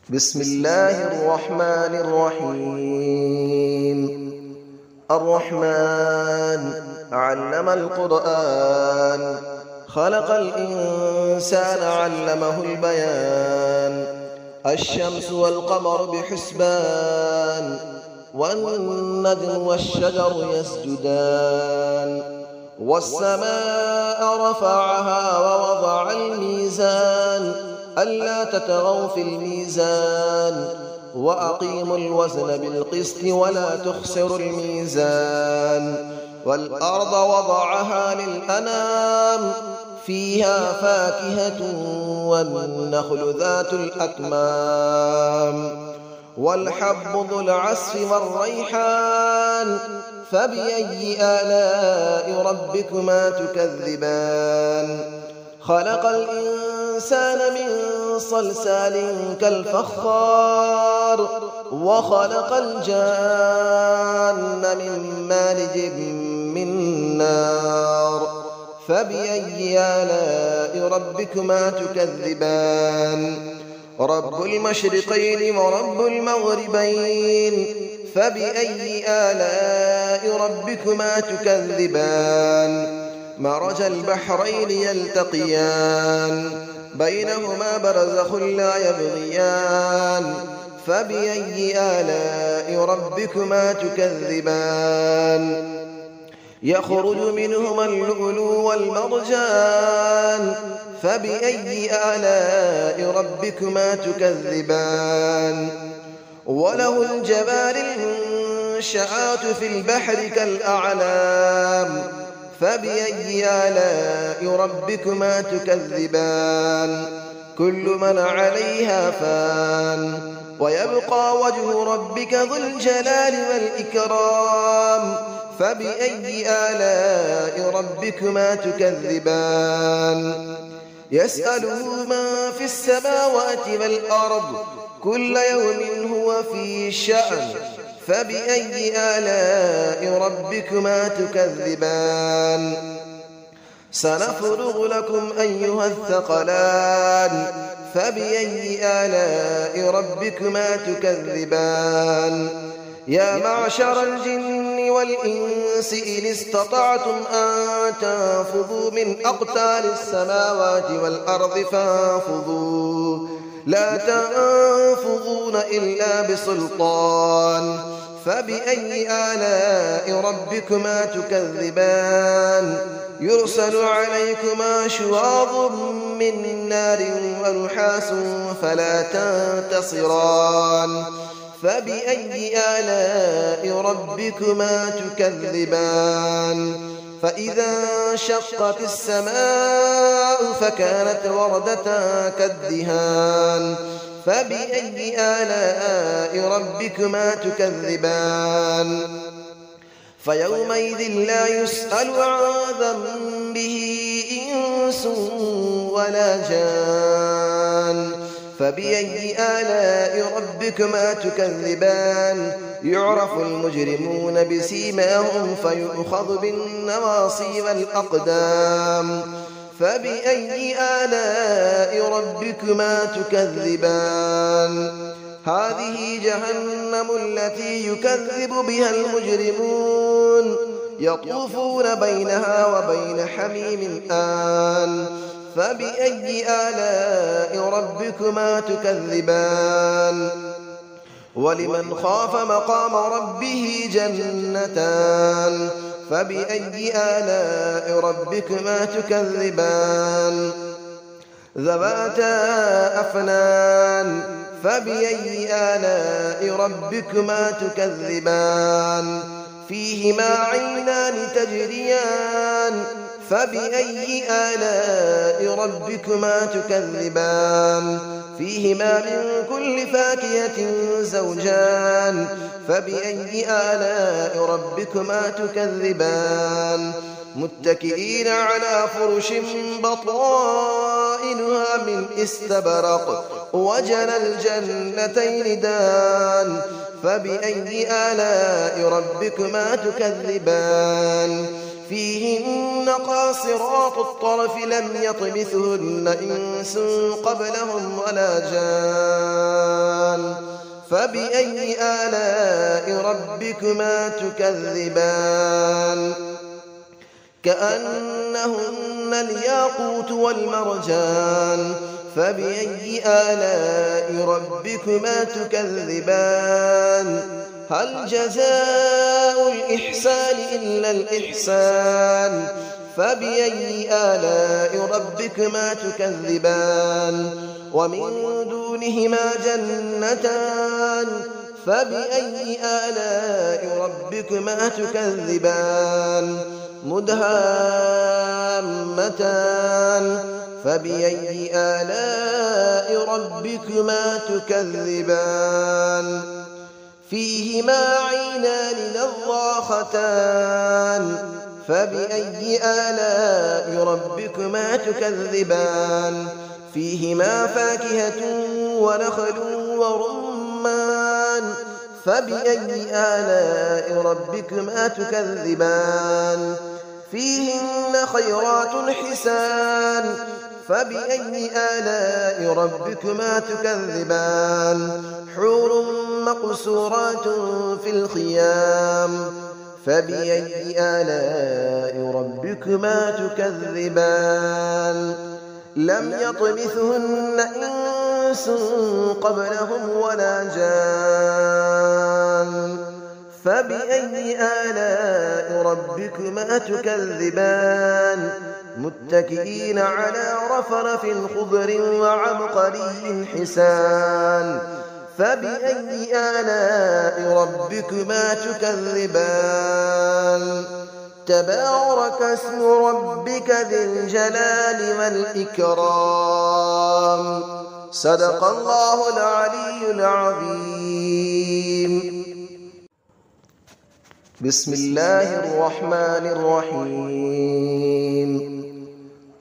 بسم الله الرحمن الرحيم. الرحمن علم القرآن، خلق الإنسان علمه البيان. الشمس والقمر بحسبان، والنجم والشجر يسجدان. والسماء رفعها ووضع الميزان، ألا تطغوا في الميزان، وأقيموا الوزن بالقسط ولا تخسروا الميزان. والأرض وضعها للأنام، فيها فاكهة والنخل ذات الأكمام، والحب ذو العصف والريحان. فبأي آلاء ربكما تكذبان؟ خلق الإنسان من صلصال كالفخار، وخلق الجان من مارج من نار. فبأي آلاء ربكما تكذبان؟ رب المشرقين ورب المغربين. فبأي آلاء ربكما تكذبان؟ مرج البحرين يلتقيان، بينهما برزخ لا يبغيان. فبأي آلاء ربكما تكذبان؟ يخرج منهما اللؤلؤ والمرجان. فبأي آلاء ربكما تكذبان؟ وله الجبال المنشآت في البحر كالأعلام. فبأي آلاء ربكما تكذبان؟ كل من عليها فان، ويبقى وجه ربك ذو الجلال والإكرام. فبأي آلاء ربكما تكذبان؟ يسأله من في السماوات والأرض، كل يوم هو في شأن. فبأي آلاء ربكما تكذبان؟ سنفرغ لكم أيها الثقلان. فبأي آلاء ربكما تكذبان؟ يا معشر الجن والإنس إن استطعتم أن تنفذوا من أقطار السماوات والأرض فانفذوا، لا تنفذون إلا بسلطان. فبأي آلاء ربكما تكذبان؟ يرسل عليكما شواظ من نار ونحاس فلا تنتصران. فبأي آلاء ربكما تكذبان؟ فإذا انشقت السماء فكانت وردة كالدهان. فبأي آلاء ربكما تكذبان؟ فيومئذ لا يسأل عن ذنبه إنس ولا جان. فبأي آلاء ربكما تكذبان؟ يعرف المجرمون بسيماهم فيؤخذ بالنواصي والأقدام. فبأي آلاء ربكما تكذبان؟ هذه جهنم التي يكذب بها المجرمون، يطوفون بينها وبين حميم آن. فبأي آلاء ربكما تكذبان؟ ولمن خاف مقام ربه جنتان. فبأي آلاء ربكما تكذبان؟ ذواتا أفنان. فبأي آلاء ربكما تكذبان؟ فيهما عينان تجريان. فبأي آلاء ربكما تكذبان؟ فيهما من كل فاكهة زوجان. فبأي آلاء ربكما تكذبان؟ متكئين على فرش بطائنها من استبرق، وجنى الجنتين دان. فبأي آلاء ربكما تكذبان؟ فيهن قاصرات الطرف لم يطمثهن إنس قبلهم ولا جان فبأي آلاء ربكما تكذبان كأنهن الياقوت والمرجان فبأي آلاء ربكما تكذبان هل جزاء الإحسان إلا الإحسان فبأي آلاء ربكما تكذبان ومن دونهما جنتان فبأي آلاء ربكما تكذبان مدهامتان فبأي آلاء ربكما تكذبان فيهما عينان نضاختان فبأي آلاء ربكما تكذبان فيهما فاكهة ونخل ورمان فبأي آلاء ربكما تكذبان فيهن خيرات حسان فبأي آلاء ربكما تكذبان حور مقصورات في الخيام فبأي آلاء ربكما تكذبان لم يطمثهن إنس قبلهم ولا جان فبأي آلاء ربكما تكذبان متكئين على رفرف خضر وعبقري حسان فبأي آلاء ربكما تكذبان تبارك اسم ربك ذي الجلال والإكرام صدق الله العلي العظيم بسم الله الرحمن الرحيم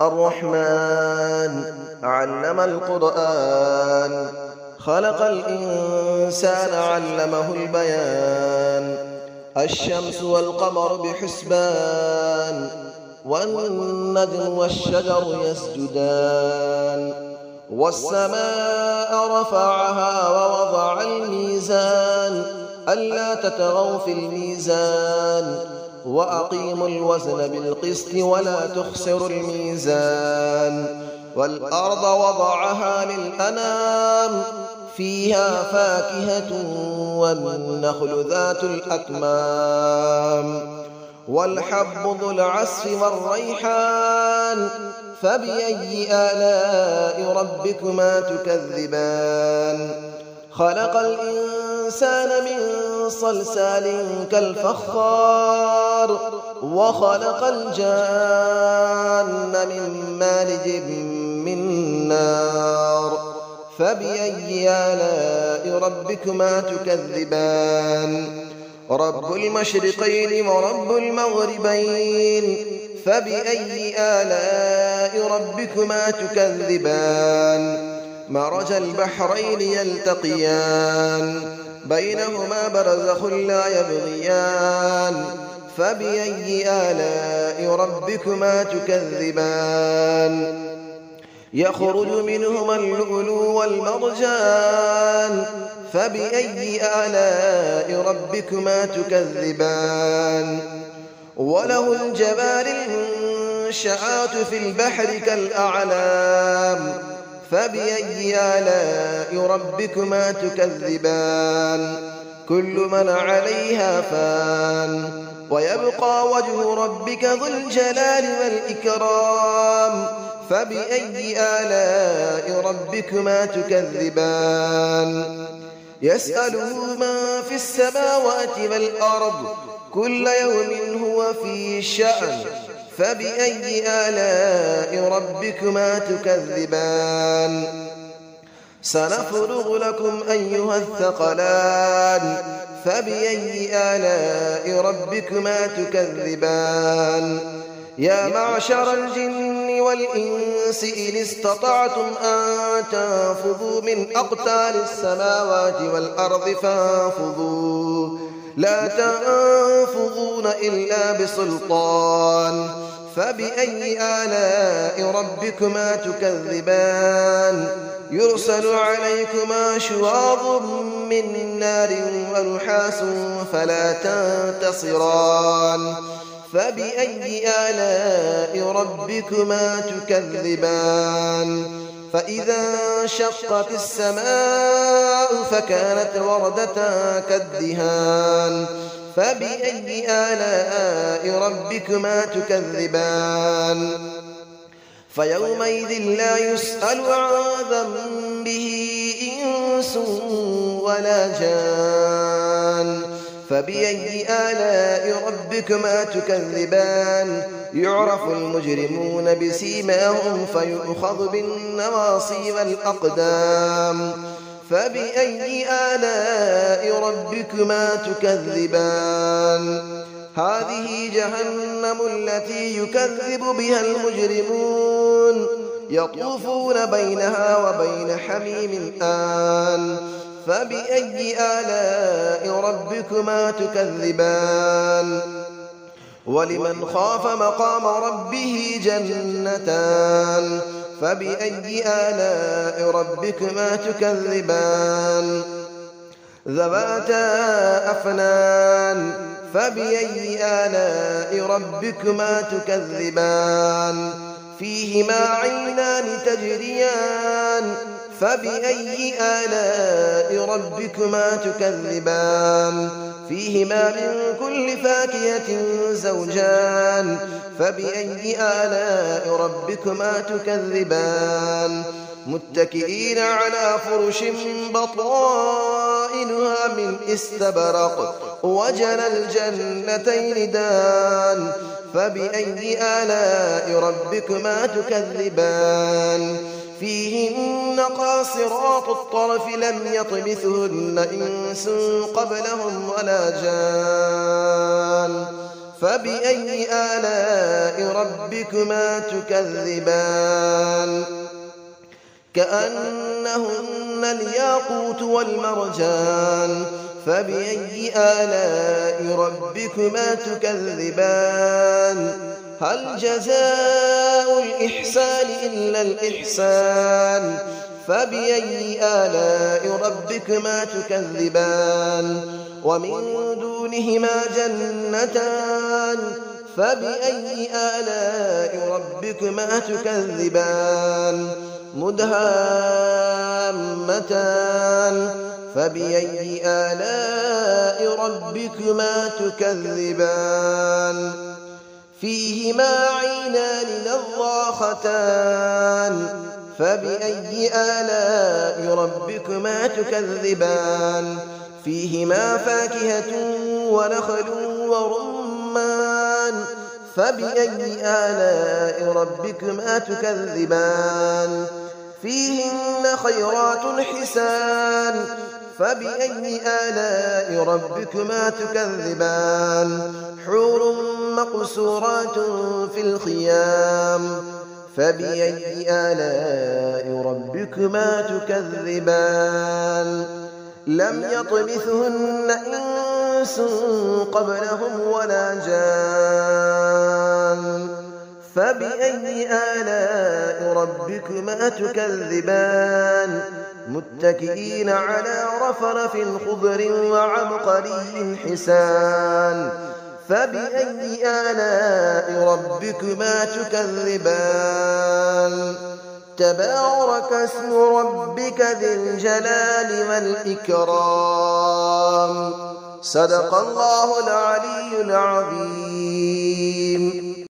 الرحمن علم القرآن خلق الإنسان علمه البيان الشمس والقمر بحسبان والنجم والشجر يسجدان والسماء رفعها ووضع الميزان ألا تطغوا في الميزان وأقيموا الوزن بالقسط ولا تخسروا الميزان والأرض وضعها للأنام فيها فاكهة والنخل ذات الأكمام والحب ذو العصف والريحان فبأي آلاء ربكما تكذبان خلق الإنسان من صلصال كالفخار وخلق الجان من مارج من نار فبأي آلاء ربكما تكذبان رب المشرقين ورب المغربين فبأي آلاء ربكما تكذبان مرج البحرين يلتقيان بينهما برزخ لا يبغيان فبأي آلاء ربكما تكذبان يخرج منهما اللؤلؤ والمرجان فبأي آلاء ربكما تكذبان وله الجبال المنشآت في البحر كالأعلام فبأي آلاء ربكما تكذبان كل من عليها فان ويبقى وجه ربك ذو الجلال والإكرام فبأي آلاء ربكما تكذبان يسأله من في السماوات والأرض كل يوم هو في شأن فبأي آلاء ربكما تكذبان سنفرغ لكم أيها الثقلان فبأي آلاء ربكما تكذبان يا معشر الجن والإنس إن استطعتم أن تنفذوا من أقطار السماوات والأرض فانفذوا لا تنفذون إلا بسلطان فبأي آلاء ربكما تكذبان يرسل عليكما شواظ من نار ونحاس فلا تنتصران فبأي آلاء ربكما تكذبان فإذا انشقت السماء فكانت وردة كالدهان فبأي آلاء ربكما تكذبان فيومئذ لا يسأل عن ذنبه إنس ولا جان فبأي آلاء ربكما تكذبان يعرف المجرمون بسيماهم فيؤخذ بالنواصي والأقدام فبأي آلاء ربكما تكذبان هذه جهنم التي يكذب بها المجرمون يطوفون بينها وبين حميم آن فبأي آلاء ربكما تكذبان ولمن خاف مقام ربه جنتان فبأي آلاء ربكما تكذبان ذواتا أفنان فبأي آلاء ربكما تكذبان فيهما عينان تجريان فبأي آلاء ربكما تكذبان فيهما من كل فاكهة زوجان فبأي آلاء ربكما تكذبان متكئين على فرش بطائنها من استبرق وجنى الجنتين دان فبأي آلاء ربكما تكذبان فيهن قاصرات الطرف لم يطمثهن إنس قبلهم ولا جان فبأي آلاء ربكما تكذبان كأنهن الياقوت والمرجان فبأي آلاء ربكما تكذبان هل جزاء الإحسان إلا الإحسان فبأي آلاء ربكما تكذبان ومن دونهما جنتان فبأي آلاء ربكما تكذبان مدهامتان فبأي آلاء ربكما تكذبان فيهما عينان نضاختان فبأي آلاء ربكما تكذبان فيهما فاكهة ونخل ورمان فبأي آلاء ربكما تكذبان فيهن خيرات حسان فبأي آلاء ربكما تكذبان حور مقصورات في الخيام فبأي آلاء ربكما تكذبان لم يطمثهن إنس قبلهم ولا جان فبأي آلاء ربكما تكذبان متكئين على رفرف خضر وعبقري حسان فبأي آلاء ربكما تكذبان تبارك اسم ربك ذي الجلال والإكرام صدق الله العلي العظيم.